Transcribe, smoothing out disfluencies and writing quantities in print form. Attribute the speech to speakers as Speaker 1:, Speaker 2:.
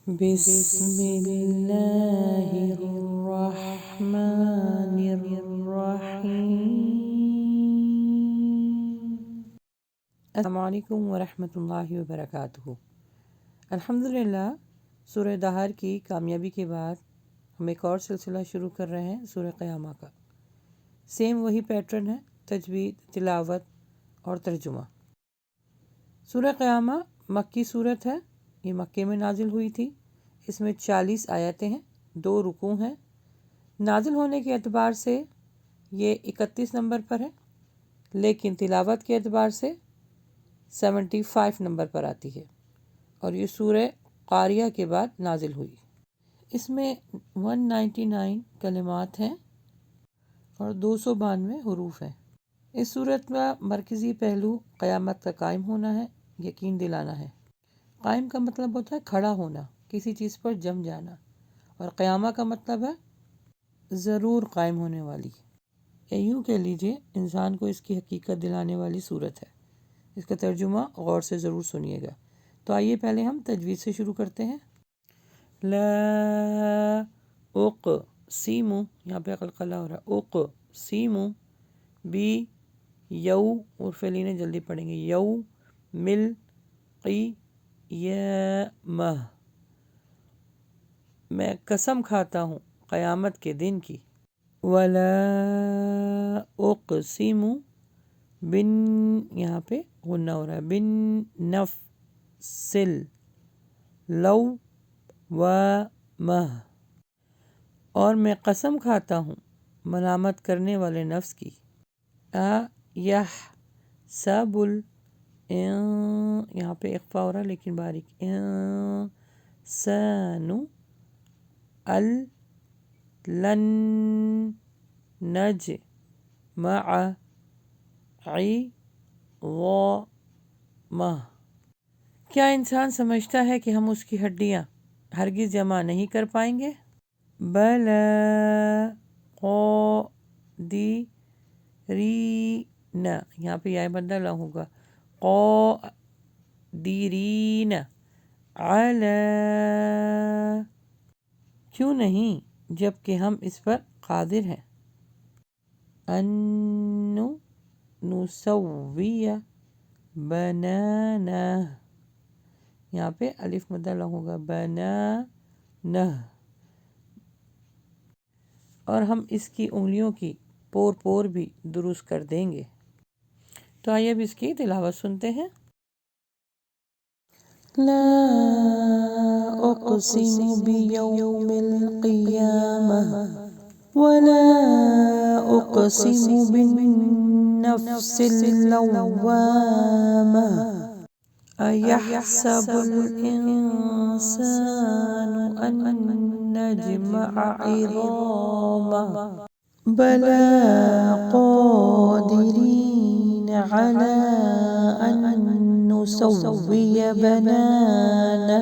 Speaker 1: بسم اللہ الرحمن الرحیم۔ السلام علیکم ورحمۃ اللہ وبرکاتہ۔ الحمدللہ، سورہ دہر کی کامیابی کے بعد ہم ایک اور سلسلہ شروع کر رہے ہیں سورہ قیامہ کا۔ سیم وہی پیٹرن ہے، تجوید، تلاوت اور ترجمہ۔ سورہ قیامہ مکی صورت ہے، یہ مکے میں نازل ہوئی تھی۔ اس میں 40 آیتیں ہیں، 2 رکوع ہیں۔ نازل ہونے کے اعتبار سے یہ 31 نمبر پر ہے، لیکن تلاوت کے اعتبار سے 75 نمبر پر آتی ہے، اور یہ سورہ قاریہ کے بعد نازل ہوئی۔ اس میں 199 کلمات ہیں اور 292 حروف ہیں۔ اس صورت کا مرکزی پہلو قیامت کا قائم ہونا ہے، یقین دلانا ہے۔ قائم کا مطلب ہوتا ہے کھڑا ہونا، کسی چیز پر جم جانا، اور قیامہ کا مطلب ہے ضرور قائم ہونے والی، یا یوں کہہ لیجئے انسان کو اس کی حقیقت دلانے والی صورت ہے۔ اس کا ترجمہ غور سے ضرور سنیے گا۔ تو آئیے پہلے ہم تجوید سے شروع کرتے ہیں۔ لا اقسم، یہاں پہ قلقلہ ہو رہا ہے، اقسم بی یو، اور فعلین جلدی پڑھیں گے، یو مل قیامہ، میں قسم کھاتا ہوں قیامت کے دن کی۔ ولا اقسم بن، یہاں پہ غنہ ہو رہا ہے، بن نفسل لوامہ، اور میں قسم کھاتا ہوں ملامت کرنے والے نفس کی۔ یحسب یہاں پہ اخفا ہو رہا ہے لیکن باریک، انسان لن نجمع عظامہ، کیا انسان سمجھتا ہے کہ ہم اس کی ہڈیاں ہرگز جمع نہیں کر پائیں گے؟ بلی قادرین، یہاں پہ یہ مدہ لا ہوگا، قادرین علی، کیوں نہیں جب کہ ہم اس پر قادر ہیں، ان نسوی بنانہ، یہاں پہ الف مدہ لا ہوگا، بنانہ، اور ہم اس کی انگلیوں کی پور پور بھی درست کر دیں گے۔ تو آئیے اب اس کی تلاوت سنتے ہیں۔ لا اقسم بیوم القیامہ ولا اقسم بالنفس اللوامہ ایحسب الانسان ان نجمع عظامہ بلی قادرین علی ان نسوی بنانہ